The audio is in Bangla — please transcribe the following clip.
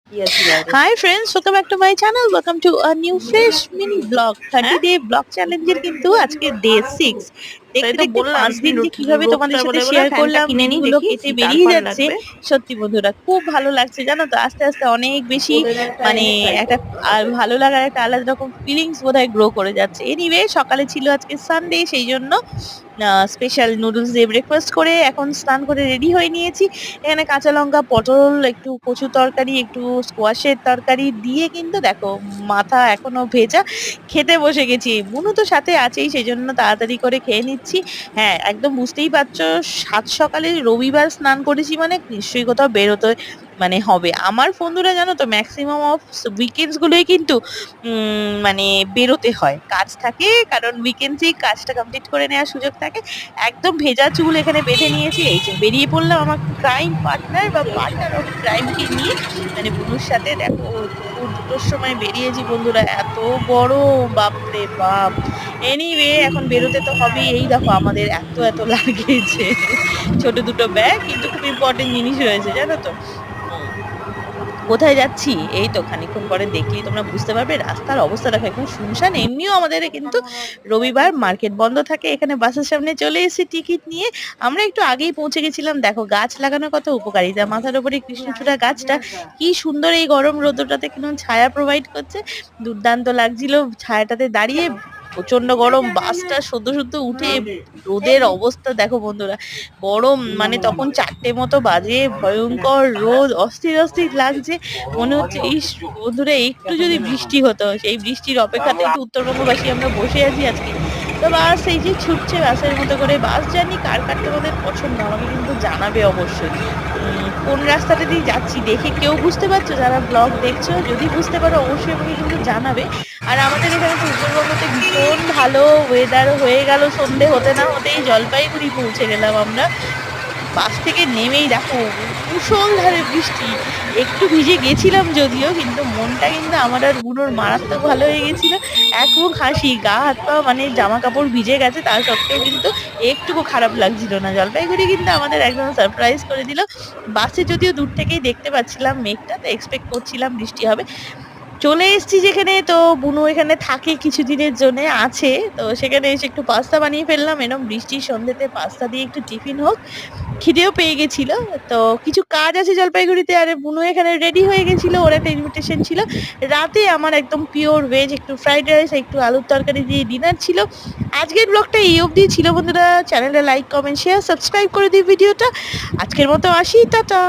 Hi friends, welcome back to my channel. Welcome to a new fresh mini vlog. 30 day vlog challenge এর কিন্তু আজকে ডে 6। তাই দেখতে তো দেখতে বললাম 5 দিন যে কিভাবে তোমাদের রোদটা সাথে বলে বলে শেয়ার ফ্যানটা করলাম, কিনে নিই দিনগুলো দেখি কেটে কি কার বেরিয়ে ভালো যাচ্ছে। লাগবে। সত্যি বন্ধুরা খুব ভালো লাগছে জানো তো, আস্তে আস্তে অনেক বেশি মানে একটা ভালো লাগার একটা আলাদা রকম ফিলিংস বোধহয় গ্রো করে যাচ্ছে। এনিওয়ে সকালে ছিল আজকে সানডে, সেই জন্য স্পেশাল নুডলস দিয়ে ব্রেকফাস্ট করে এখন স্নান করে রেডি হয়ে নিয়েছি। এখানে কাঁচা লঙ্কা, পটল, একটু কচু তরকারি, একটু স্কোয়াশের তরকারি দিয়ে কিন্তু দেখো মাথা এখনো ভেজা খেতে বসে গেছি। বুনু তো সাথে আছেই, সেই জন্য তাড়াতাড়ি করে খেয়ে নিচ্ছি। হ্যাঁ, একদম বুঝতেই পারছো, সাত সকালে রবিবার স্নান করেছি মানে নিশ্চয়ই কোথাও বেরোতে মানে হবে। আমার বন্ধুরা জানো তো ম্যাক্সিমাম অফ উইকেন্ডস গুলোই কিন্তু মানে বেরোতে হয়, কাজ থাকে, কারণ উইকেন্ডসেই কাজটা কমপ্লিট করে নেওয়ার সুযোগ থাকে। একদম ভেজা চুল এখানে বেঁধে নিয়েছি, এই যে বেরিয়ে পড়লাম আমার ক্রাইম পার্টনার বা পার্টনার অফ ক্রাইমকে নিয়ে, মানে বুনুর সাথে। দেখো দুপুর 2টোর সময় বেরিয়েছি বন্ধুরা, এত গরম বাপরে বাপ। এনিওয়ে এখন বেরোতে তো হবেই। এই দেখো আমাদের এত এত লাগেছে, ছোট দুটো ব্যাগ, কিন্তু খুব ইম্পর্টেন্ট জিনিস রয়েছে জানো তো। কোথায় যাচ্ছি এই তো খানিকক্ষণ পরে দেখলেই তোমরা বুঝতে পারবে। রাস্তার অবস্থা দেখো একদম শুনশান। এমনিও আমাদের কিন্তু রবিবার মার্কেট বন্ধ থাকে। এখানে বাসের সামনে চলে এসেছি টিকিট নিয়ে। আমরা একটু আগেই পৌঁছে গেছিলাম। দেখো গাছ লাগানোর কত উপকারিতা, মাথার উপরে কৃষ্ণচূড়া গাছটা কি সুন্দর এই গরম রোদ্রটাতে কিরকম ছায়া প্রোভাইড করছে, দুর্দান্ত লাগছিল ছায়াটাতে দাঁড়িয়ে। প্রচন্ড গরম, বাসটা সদ্য সদ্য উঠে রোদের অবস্থা দেখো বন্ধুরা। গরম মানে তখন 4টে মতো বাজে, ভয়ঙ্কর রোদ, অস্থির অস্থির লাগছে। মনে হচ্ছে ইস বন্ধুরা একটু যদি বৃষ্টি হতো। সেই বৃষ্টির অপেক্ষাতে তো উত্তরবঙ্গবাসী আমরা বসে আছি আজকে। তো বাস এই যে ছুটছে বাসের মতো করে। বাস জার্নি কার কার তোমাদের পছন্দ আমাকে কিন্তু জানাবে অবশ্যই। কোন রাস্তাটা দিয়ে যাচ্ছি দেখে কেউ বুঝতে পারছো যারা ব্লগ দেখছো? যদি বুঝতে পারো অবশ্যই আমাকে কিন্তু জানাবে। আর আমাদের এখানে তো উত্তরবঙ্গতে ভীষণ ভালো ওয়েদার হয়ে গেল, সন্ধে হতে না হতেই জলপাইগুড়ি পৌঁছে গেলাম আমরা। বাস থেকে নেমেই দেখো মুষলধারে বৃষ্টি। একটু ভিজে গেছিলাম যদিও, কিন্তু মনটা কিন্তু আমার আর বুনোর মারাত্মক ভালো হয়ে গেছিল। এক মুখ হাসি, গা হাত পা মানে জামা কাপড় ভিজে গেছে, তা সত্ত্বেও কিন্তু একটুকু খারাপ লাগছিল না। জলপাইগুড়ি কিন্তু আমাদের একদম সারপ্রাইজ করে দিল। বাসে যদিও দূর থেকেই দেখতে পাচ্ছিলাম মেঘটা, তো এক্সপেক্ট করছিলাম বৃষ্টি হবে। চলে এসেছি যেখানে, তো বুনু এখানে থাকে কিছুদিনের জন্য আছে, তো সেখানে এসে একটু পাস্তা বানিয়ে ফেললাম। এরকম বৃষ্টির সন্ধ্যেতে পাস্তা দিয়ে একটু টিফিন হোক। খিদেও পেয়ে গেছিল। তো কিছু কাজ আছে জলপাইগুড়িতে, আর বুনু এখানে রেডি হয়ে গেছিল, ওর একটা ইনভিটেশন ছিল। রাতে আমার একদম পিওর ভেজ, একটু ফ্রাইড রাইস, একটু আলুর তরকারি দিয়ে ডিনার ছিল। আজকের ব্লগটা এই অবধি ছিল বন্ধুরা। চ্যানেলটা লাইক, কমেন্ট, শেয়ার, সাবস্ক্রাইব করে দিই ভিডিওটা। আজকের মতো আসি, টাটা।